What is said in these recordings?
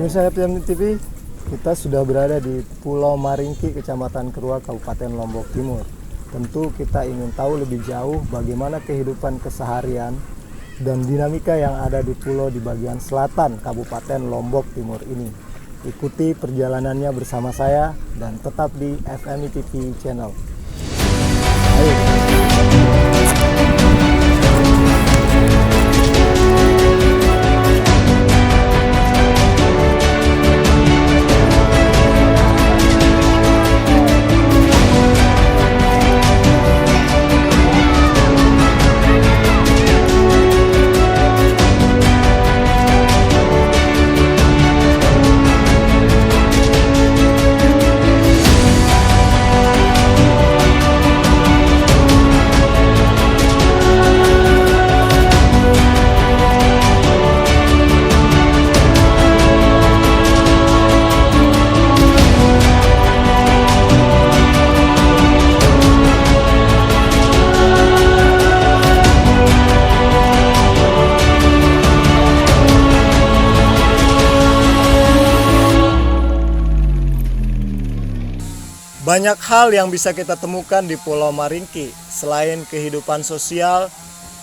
Pemirsa FTM TV, kita sudah berada di Pulau Maringki, Kecamatan Kerua, Kabupaten Lombok Timur. Tentu kita ingin tahu lebih jauh bagaimana kehidupan keseharian dan dinamika yang ada di pulau di bagian selatan Kabupaten Lombok Timur ini. Ikuti perjalanannya bersama saya dan tetap di FMI TV Channel. Ayo. Banyak hal yang bisa kita temukan di Pulau Maringki. Selain kehidupan sosial,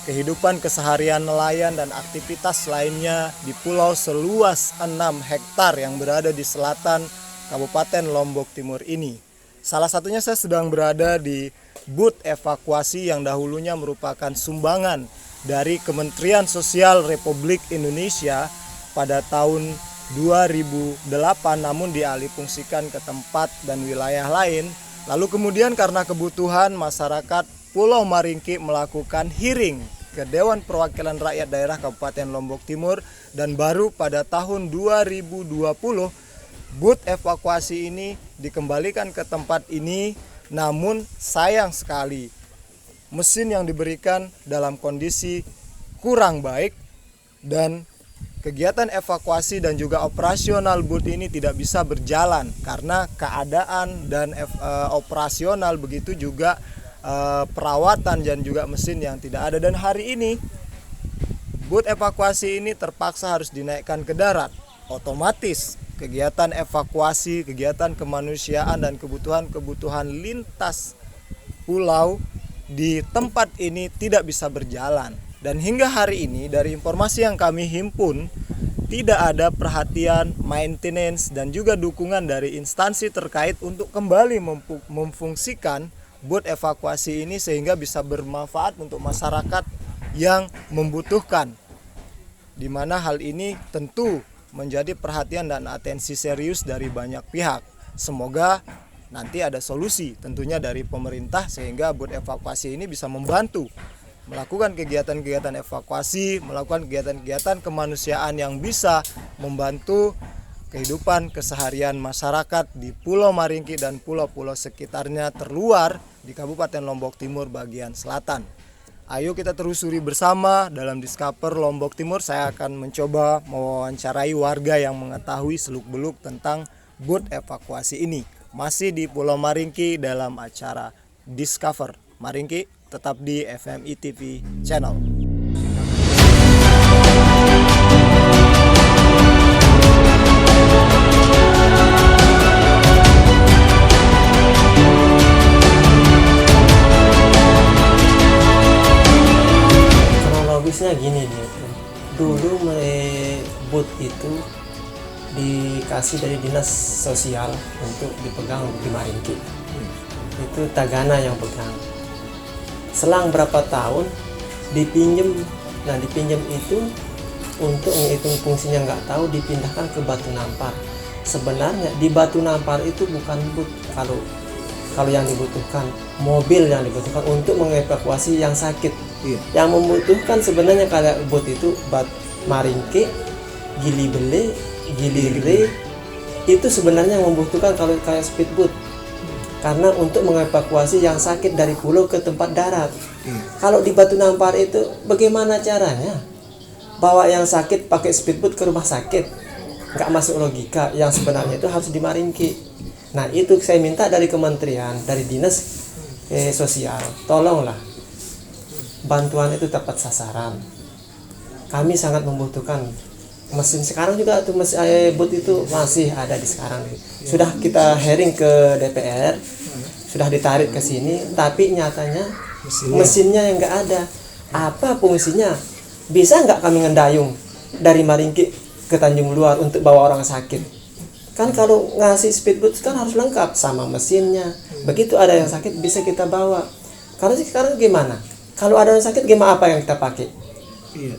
kehidupan keseharian nelayan dan aktivitas lainnya di pulau seluas 6 hektar yang berada di selatan Kabupaten Lombok Timur ini. Salah satunya saya sedang berada di booth evakuasi yang dahulunya merupakan sumbangan dari Kementerian Sosial Republik Indonesia pada tahun 2008, namun dialihfungsikan ke tempat dan wilayah lain. Lalu kemudian karena kebutuhan masyarakat Pulau Maringki melakukan hearing ke Dewan Perwakilan Rakyat Daerah Kabupaten Lombok Timur, dan baru pada tahun 2020 booth evakuasi ini dikembalikan ke tempat ini. Namun sayang sekali mesin yang diberikan dalam kondisi kurang baik dan kegiatan evakuasi dan juga operasional booth ini tidak bisa berjalan karena keadaan dan operasional, begitu juga perawatan dan juga mesin yang tidak ada. Dan hari ini booth evakuasi ini terpaksa harus dinaikkan ke darat. Otomatis kegiatan evakuasi, kegiatan kemanusiaan dan kebutuhan lintas pulau di tempat ini tidak bisa berjalan. Dan hingga hari ini dari informasi yang kami himpun, tidak ada perhatian, maintenance dan juga dukungan dari instansi terkait untuk kembali memfungsikan booth evakuasi ini sehingga bisa bermanfaat untuk masyarakat yang membutuhkan. Di mana hal ini tentu menjadi perhatian dan atensi serius dari banyak pihak. Semoga nanti ada solusi tentunya dari pemerintah sehingga booth evakuasi ini bisa membantu melakukan kegiatan-kegiatan evakuasi, melakukan kegiatan-kegiatan kemanusiaan yang bisa membantu kehidupan keseharian masyarakat di Pulau Maringki dan pulau-pulau sekitarnya terluar di Kabupaten Lombok Timur bagian selatan. Ayo kita telusuri bersama dalam Discover Lombok Timur. Saya akan mencoba mewawancarai warga yang mengetahui seluk-beluk tentang booth evakuasi ini. Masih di Pulau Maringki dalam acara Discover Maringki. Tetap di FMI TV Channel. Kronologisnya gini nih, dulu booth itu dikasih dari dinas sosial untuk dipegang di Maringki. Itu Tagana yang pegang. Selang berapa tahun dipinjem, itu untuk menghitung fungsinya nggak tahu, dipindahkan ke Batu Nampar. Sebenarnya di Batu Nampar itu bukan but, kalau yang dibutuhkan mobil yang dibutuhkan untuk mengevakuasi yang sakit. Yang membutuhkan sebenarnya kayak bot itu Maringke, Gilibele, Gilire, itu sebenarnya membutuhkan kalau kayak speedboat, karena untuk mengevakuasi yang sakit dari pulau ke tempat darat. Kalau di Batu Nampar itu bagaimana caranya bawa yang sakit pakai speedboat ke rumah sakit? Nggak masuk logika. Yang sebenarnya itu harus di Maringke. Nah itu saya minta dari kementerian, dari dinas sosial, tolonglah bantuan itu tepat sasaran. Kami sangat membutuhkan mesin. Sekarang juga tuh bot itu masih ada di sekarang. Sudah kita hearing ke DPR, sudah ditarik ke sini, tapi nyatanya mesinnya yang nggak ada. Apa fungsinya? Bisa nggak kami ngedayung dari Maringke ke Tanjung Luar untuk bawa orang sakit? Kan kalau ngasih speedboat kan harus lengkap sama mesinnya. Begitu ada yang sakit bisa kita bawa. Kalau sekarang gimana? Kalau ada yang sakit gimana, apa yang kita pakai?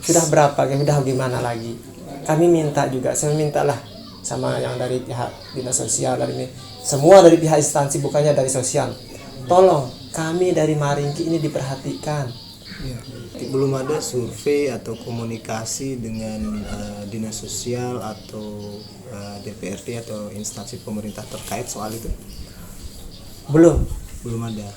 Sudah berapa? Sudah gimana lagi? Kami minta juga, saya mintalah sama yang dari pihak dinas sosial, dari semua dari pihak instansi, bukannya dari sosial. Tolong kami dari Maringke ini diperhatikan. Belum ada survei atau komunikasi dengan dinas sosial atau DPRD atau instansi pemerintah terkait soal itu? Belum ada.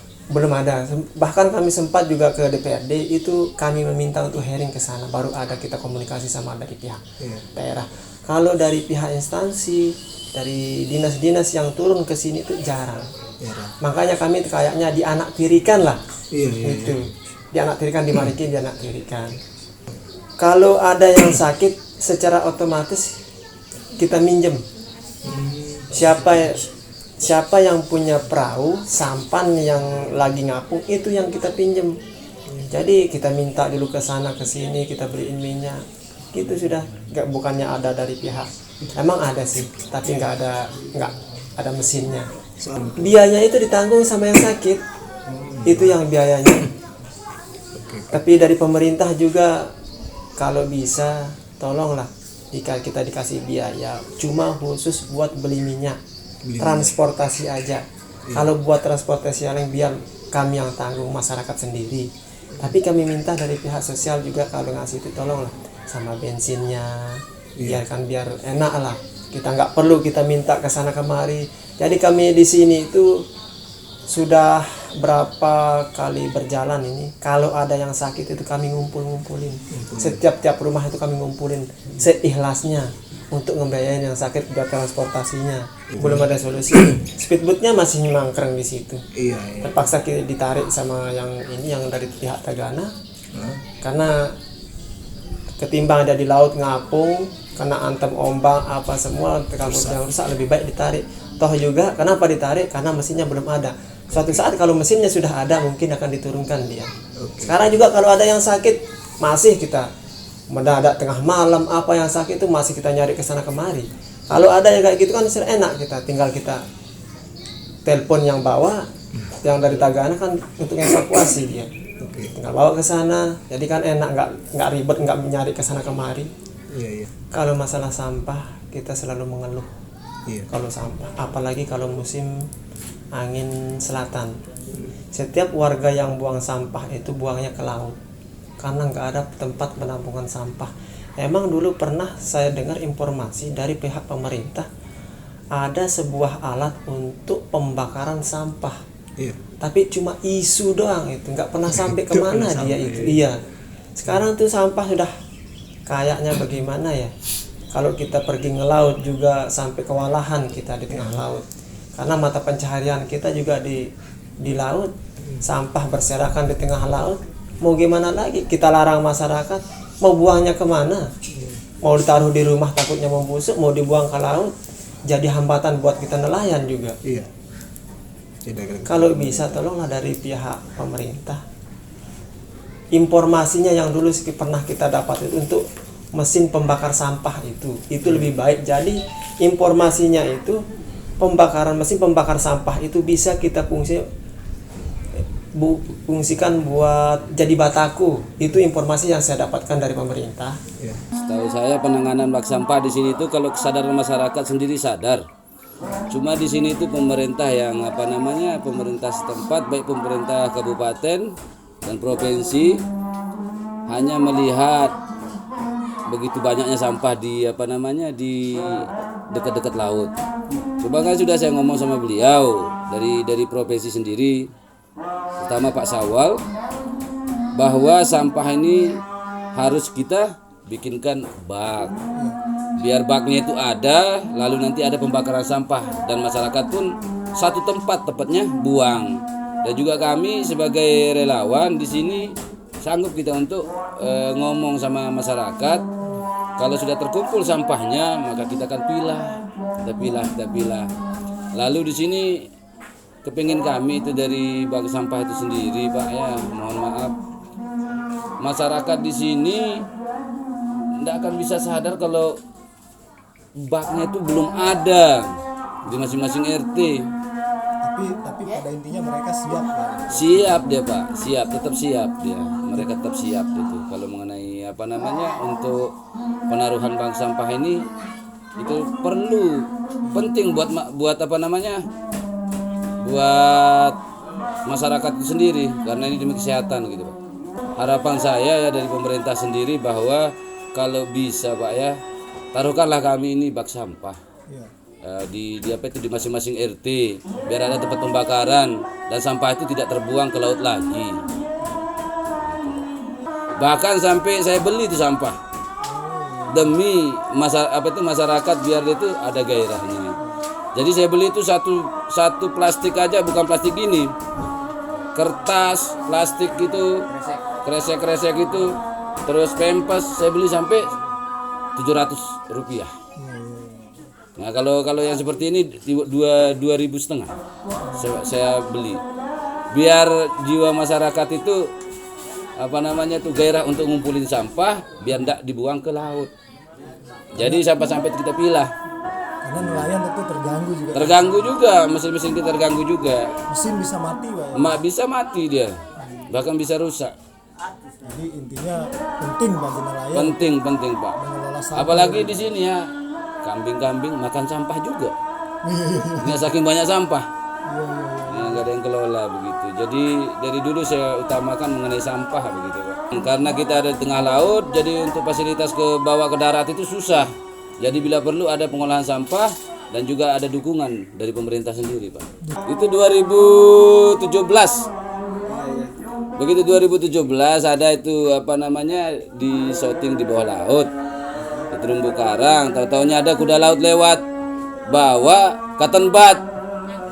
Bahkan kami sempat juga ke DPRD, itu kami meminta untuk hearing ke sana, baru ada kita komunikasi sama dari pihak daerah. Kalau dari pihak instansi, dari dinas-dinas yang turun ke sini itu jarang. Makanya kami kayaknya dianaktirikan lah. Itu dianaktirikan di Maringke, dianaktirikan. Kalau ada yang sakit secara otomatis kita minjem. Siapa yang punya perahu, sampan yang lagi ngapung, itu yang kita pinjem. Jadi kita minta dulu ke sana ke sini, kita beliin minyak. Gitu sudah. Bukannya ada dari pihak. Emang ada sih, tapi nggak ada mesinnya. Biayanya itu ditanggung sama yang sakit. Itu yang biayanya. Tapi dari pemerintah juga kalau bisa tolonglah, jika kita dikasih biaya cuma khusus buat beli minyak, transportasi aja. Kalau buat transportasi yang biar kami yang tanggung, masyarakat sendiri. Tapi kami minta dari pihak sosial juga kalau ngasih itu tolonglah sama bensinnya, biar enak lah. Kita nggak perlu kita minta ke sana kemari. Jadi kami di sini itu sudah berapa kali berjalan ini, kalau ada yang sakit itu kami ngumpulin. Setiap rumah itu kami ngumpulin seikhlasnya untuk ngebiayain yang sakit buat transportasinya. Belum ada solusi. Speedboatnya masih mangkreng di situ. Terpaksa kita ditarik sama yang dari pihak Tagana. Karena ketimbang ada di laut ngapung, kena antem ombak apa semua, kapalnya rusak, lebih baik ditarik. Toh juga kenapa ditarik? Karena mesinnya belum ada. Suatu saat kalau mesinnya sudah ada, mungkin akan diturunkan dia. Sekarang juga kalau ada yang sakit, masih kita mendadak tengah malam apa yang sakit itu masih kita nyari ke sana kemari. Kalau ada yang kayak gitu kan enak, tinggal kita telepon yang bawa, yang dari Tagana kan untuk evakuasi dia. Tinggal bawa ke sana, jadi kan enak, nggak ribet, nggak nyari ke sana kemari. Kalau masalah sampah kita selalu mengeluh. Kalau sampah, apalagi kalau musim angin selatan, setiap warga yang buang sampah itu buangnya ke laut karena nggak ada tempat penampungan sampah. Emang dulu pernah saya dengar informasi dari pihak pemerintah ada sebuah alat untuk pembakaran sampah, tapi cuma isu doang, itu nggak pernah sampai kemana dia itu. Sekarang tuh sampah sudah kayaknya bagaimana ya, kalau kita pergi ngelaut juga sampai kewalahan kita di tengah laut. Karena mata pencaharian kita juga di laut, sampah berserakan di tengah laut. Mau gimana lagi? Kita larang masyarakat, mau buangnya kemana? Mau ditaruh di rumah takutnya membusuk, mau dibuang ke laut, jadi hambatan buat kita nelayan juga. Kalau bisa tolonglah dari pihak pemerintah, informasinya yang dulu pernah kita dapat itu untuk mesin pembakar sampah itu lebih baik. Jadi informasinya itu mesin pembakar sampah itu bisa kita fungsi fungsikan buat jadi bataku. Itu informasi yang saya dapatkan dari pemerintah. Setahu saya penanganan bak sampah di sini itu kalau kesadaran masyarakat sendiri sadar. Cuma di sini itu pemerintah yang pemerintah setempat baik pemerintah kabupaten dan provinsi hanya melihat begitu banyaknya sampah di di dekat-dekat laut. Coba kan sudah saya ngomong sama beliau dari provinsi sendiri, pertama Pak Sawal, bahwa sampah ini harus kita bikinkan bak. Biar baknya itu ada, lalu nanti ada pembakaran sampah dan masyarakat pun satu tempat tepatnya buang. Dan juga kami sebagai relawan di sini sanggup kita untuk ngomong sama masyarakat. Kalau sudah terkumpul sampahnya, maka kita akan kita pilah. Lalu di sini kepingin kami itu dari bak sampah itu sendiri, Pak, ya, mohon maaf. Masyarakat di sini tidak akan bisa sadar kalau baknya itu belum ada di masing-masing RT. Tapi pada intinya mereka siap ya. Siap dia, Pak, tetap siap dia. Mereka tetap siap itu. Kalau mengenai untuk penaruhan bank sampah ini itu penting buat buat masyarakat itu sendiri karena ini demi kesehatan gitu, Pak. Harapan saya ya dari pemerintah sendiri bahwa kalau bisa, Pak, ya, taruhkanlah kami ini bak sampah. Di masing-masing RT biar ada tempat pembakaran dan sampah itu tidak terbuang ke laut lagi. Bahkan sampai saya beli itu sampah demi masyarakat biar itu ada gairahnya. Jadi saya beli itu satu plastik aja, bukan plastik ini, kertas plastik gitu, kresek gitu, terus pempes saya beli sampai Rp700. Nah kalau yang seperti ini 2.500 saya beli biar jiwa masyarakat itu gairah untuk ngumpulin sampah biar tidak dibuang ke laut. Jadi sampah-sampah kita pilah. Karena nelayan itu terganggu juga, mesin-mesin kita terganggu juga. Mesin bisa mati, Pak. Bisa mati dia, bahkan bisa rusak. Jadi intinya penting bagi nelayan. Penting, Pak. Apalagi di sini ya, kambing-kambing makan sampah juga. Nggak saking banyak sampah. Nggak ada yang kelola begitu. Jadi dari dulu saya utamakan mengenai sampah begitu, Pak. Karena kita ada di tengah laut, jadi untuk fasilitas ke bawah ke darat itu susah. Jadi bila perlu ada pengolahan sampah dan juga ada dukungan dari pemerintah sendiri, Pak. Itu 2017. Begitu 2017 ada itu di shooting di bawah laut. Di terumbu karang, tahu-taunya ada kuda laut lewat bawa cotton bud.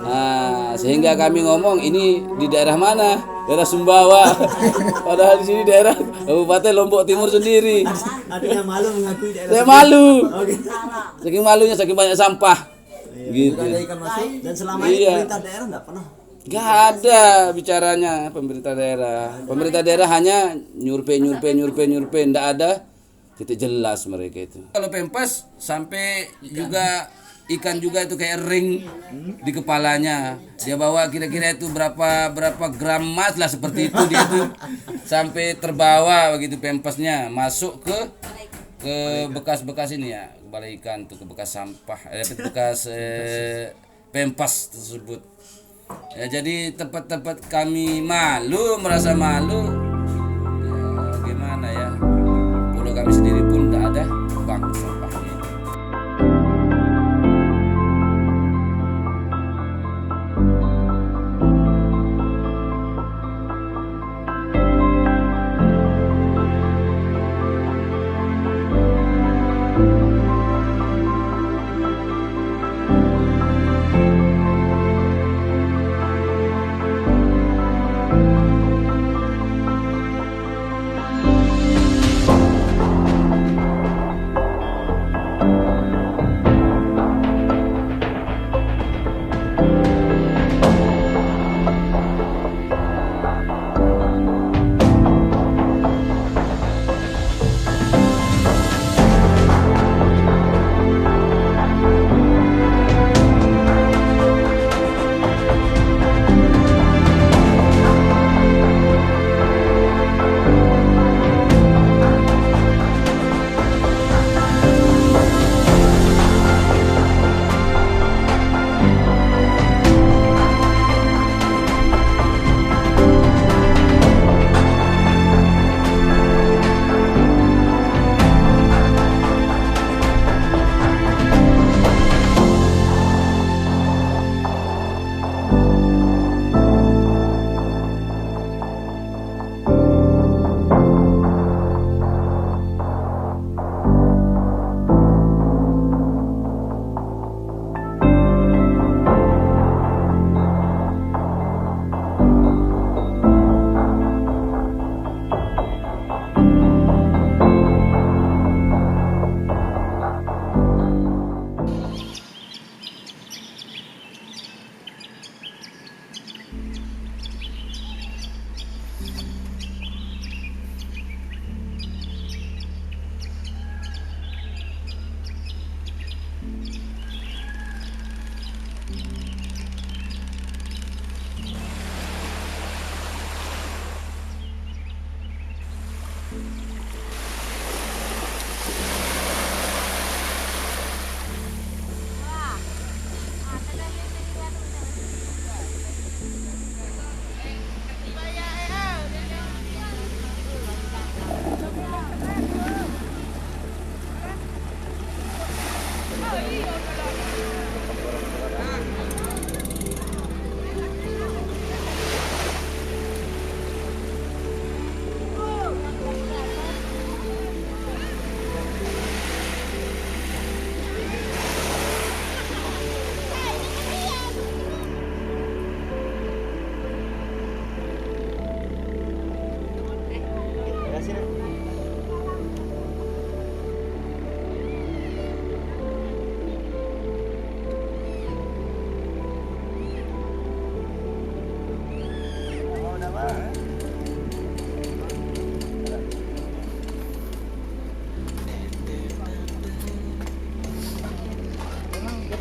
Nah, sehingga kami ngomong ini di daerah mana? Daerah Sumbawa. Padahal di sini daerah Kabupaten Lombok Timur sendiri. Artinya malu mengakui daerah. Saya malu. Saking malunya, saking banyak sampah. Gitu. Ada ikan masuk dan selama ini pemerintah daerah enggak pernah. Gak ada bicaranya pemerintah daerah. Pemerintah daerah hanya nyurpe, enggak ada titik jelas mereka itu. Kalau pempas sampai juga ikan juga itu kayak ring di kepalanya. Dia bawa kira-kira itu berapa gram emas lah seperti itu dia tuh. Sampai terbawa begitu pempasnya masuk ke bekas-bekas ini ya, balai ikan tuh, ke bekas sampah, bekas pempas tersebut. Ya, jadi tempat-tempat kami merasa malu. Ya, gimana ya? Pulau kami sendiri pun tidak ada bank sampahnya.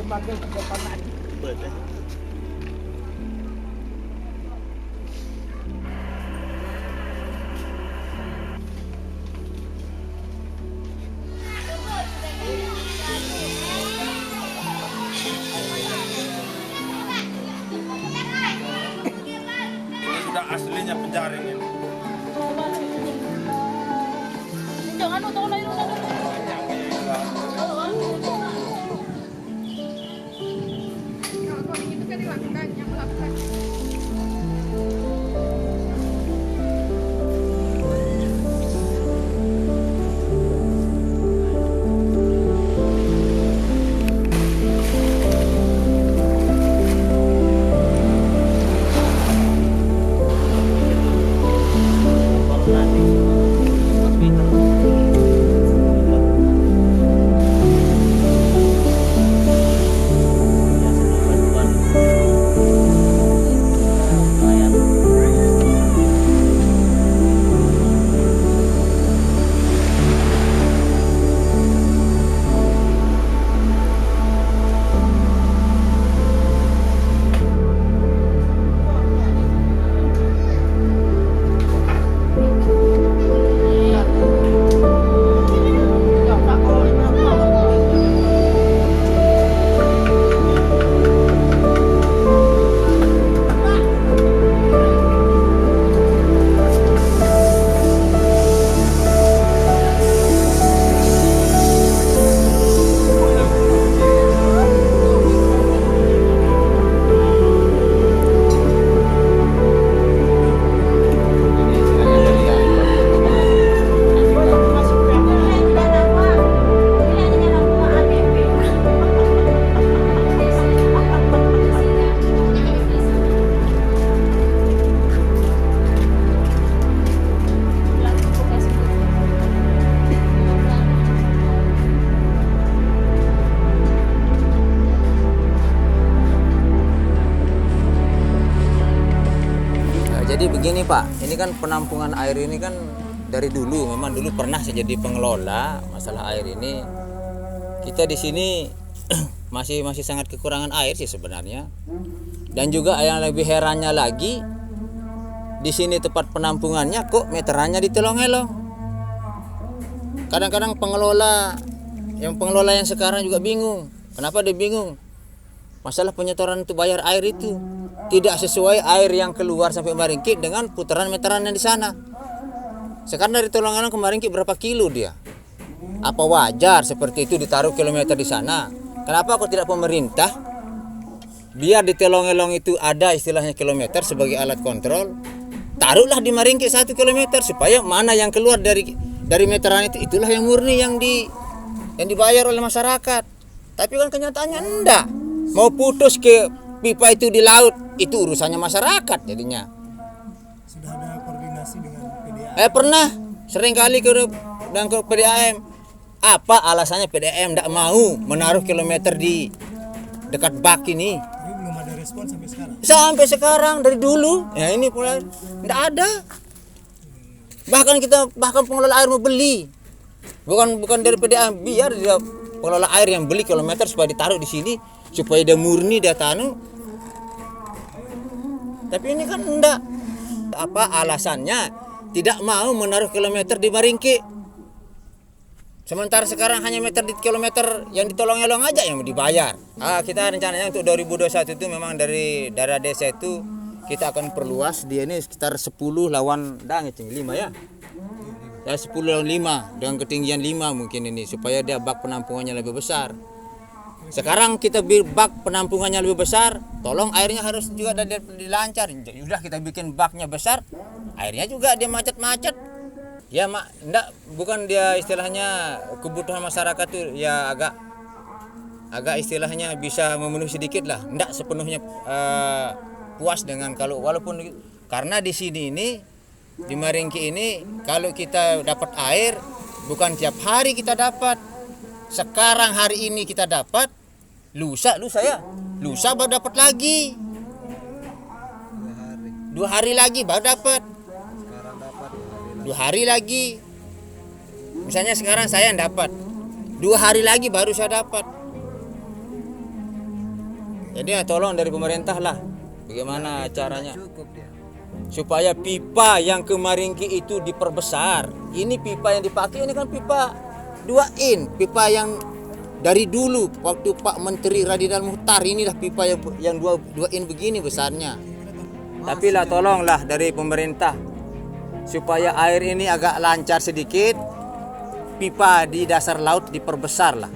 Ini sudah aslinya penjaring ini. Jangan utang lain utang. Itu kan dilakukan, yang melakukan. Jadi begini Pak, ini kan penampungan air ini kan dari dulu, memang dulu pernah saya jadi pengelola masalah air ini. Kita di sini masih sangat kekurangan air sih sebenarnya. Dan juga yang lebih herannya lagi, di sini tempat penampungannya kok meterannya ditolong-elong. Kadang-kadang pengelola yang sekarang juga bingung. Kenapa dia bingung? Masalah penyetoran untuk bayar air itu tidak sesuai air yang keluar sampai Maringki dengan putaran meteran yang di sana. Sekarang dari Tolongalang ke Maringki berapa kilo dia? Apa wajar seperti itu ditaruh kilometer di sana? Kenapa kok tidak pemerintah biar di Telongelong itu ada istilahnya kilometer sebagai alat kontrol, taruhlah di Maringki 1 kilometer supaya mana yang keluar dari meteran itu itulah yang murni yang dibayar oleh masyarakat. Tapi kan kenyataannya enggak. Mau putus ke pipa itu di laut itu urusannya masyarakat jadinya. Sudah ada koordinasi dengan PDAM? Pernah sering kali ke PDAM. Apa alasannya PDAM tidak mau menaruh kilometer di dekat bak ini? Tapi belum ada respon sampai sekarang. Sampai sekarang dari dulu ya ini mulai tidak ada. Bahkan pengelola air mau beli. Bukan dari PDAM, biar dia pengelola air yang beli kilometer supaya ditaruh di sini supaya dia murni dia tanu. Tapi ini kan enggak. Apa alasannya tidak mau menaruh kilometer di Maringki? Sementara sekarang hanya meter di kilometer yang ditolong-elong aja yang dibayar. Kita rencananya untuk 2021 itu memang dari daerah desa itu kita akan perluas dia ini sekitar 10 lawan 5 ya. Ya 10 lawan 5 dengan ketinggian 5 mungkin ini supaya dia bak penampungannya lebih besar. Sekarang kita bak penampungannya lebih besar, tolong airnya harus juga dilancar. Sudah kita bikin baknya besar, airnya juga dia macet-macet. Ya enggak, bukan dia istilahnya kebutuhan masyarakat tuh ya agak istilahnya bisa memenuhi sedikit lah. Enggak sepenuhnya puas dengan walaupun karena di sini ini di Maringki ini kalau kita dapat air bukan tiap hari kita dapat. Sekarang hari ini kita dapat, lusa baru dapat lagi. 2 hari lagi baru dapat. 2 hari lagi. Misalnya sekarang saya yang dapat. 2 hari lagi baru saya dapat. Jadi ya tolong dari pemerintah lah, bagaimana caranya supaya pipa yang ke Maringki itu diperbesar. Ini pipa yang dipakai ini kan pipa 2 in, pipa yang dari dulu waktu Pak Menteri Radinal Muhtar, inilah pipa yang 2 in begini besarnya. Tapi lah tolonglah dari pemerintah supaya air ini agak lancar sedikit, pipa di dasar laut diperbesar lah.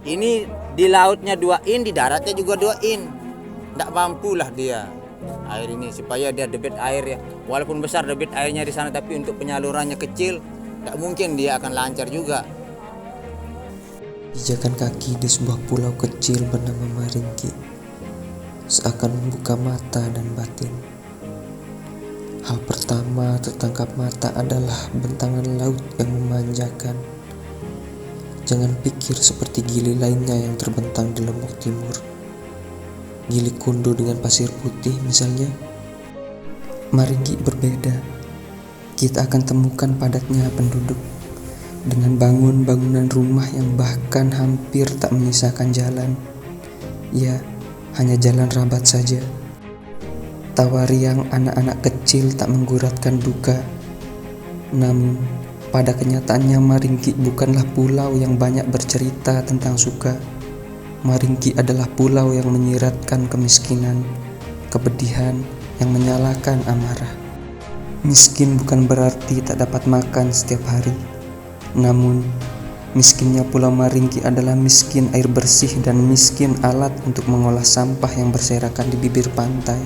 Ini di lautnya 2 in, di daratnya juga 2 in. Tidak mampulah dia air ini supaya dia debit air ya. Walaupun besar debit airnya di sana, tapi untuk penyalurannya kecil, tidak mungkin dia akan lancar juga. Pijakan kaki di sebuah pulau kecil bernama Maringki seakan membuka mata dan batin. Hal pertama tertangkap mata adalah bentangan laut yang memanjakan. Jangan pikir seperti gili lainnya yang terbentang di Lombok Timur. Gili Kundo dengan pasir putih misalnya. Maringki berbeda. Kita akan temukan padatnya penduduk dengan bangunan rumah yang bahkan hampir tak menyisakan jalan. Ya, hanya jalan rabat saja. Tawa riang anak-anak kecil tak mengguratkan duka. Namun, pada kenyataannya Maringki bukanlah pulau yang banyak bercerita tentang suka. Maringki adalah pulau yang menyiratkan kemiskinan, kepedihan, yang menyalakan amarah. Miskin bukan berarti tak dapat makan setiap hari. Namun, miskinnya Pulau Maringki adalah miskin air bersih dan miskin alat untuk mengolah sampah yang berserakan di bibir pantai.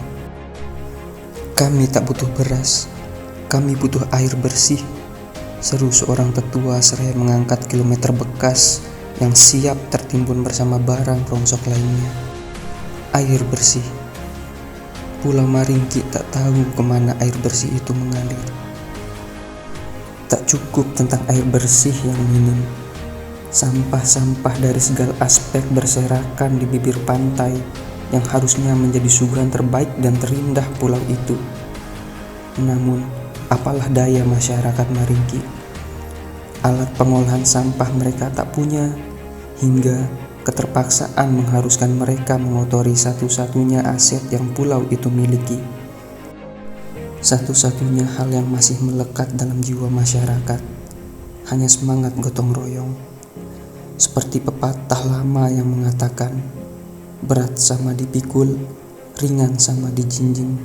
Kami tak butuh beras, kami butuh air bersih, seru seorang tetua seraya mengangkat kilometer bekas yang siap tertimbun bersama barang rongsok lainnya. Air bersih. Pulau Maringki tak tahu kemana air bersih itu mengalir. Tak cukup tentang air bersih yang minim. Sampah-sampah dari segala aspek berserakan di bibir pantai yang harusnya menjadi suguhan terbaik dan terindah pulau itu. Namun, apalah daya masyarakat Maringki. Alat pengolahan sampah mereka tak punya, hingga keterpaksaan mengharuskan mereka mengotori satu-satunya aset yang pulau itu miliki. Satu-satunya hal yang masih melekat dalam jiwa masyarakat hanya semangat gotong royong. Seperti pepatah lama yang mengatakan, berat sama dipikul, ringan sama dijinjing.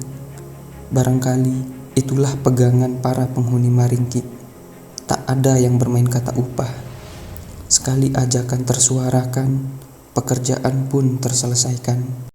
Barangkali itulah pegangan para penghuni Maringki. Tak ada yang bermain kata upah. Sekali ajakan tersuarakan, pekerjaan pun terselesaikan.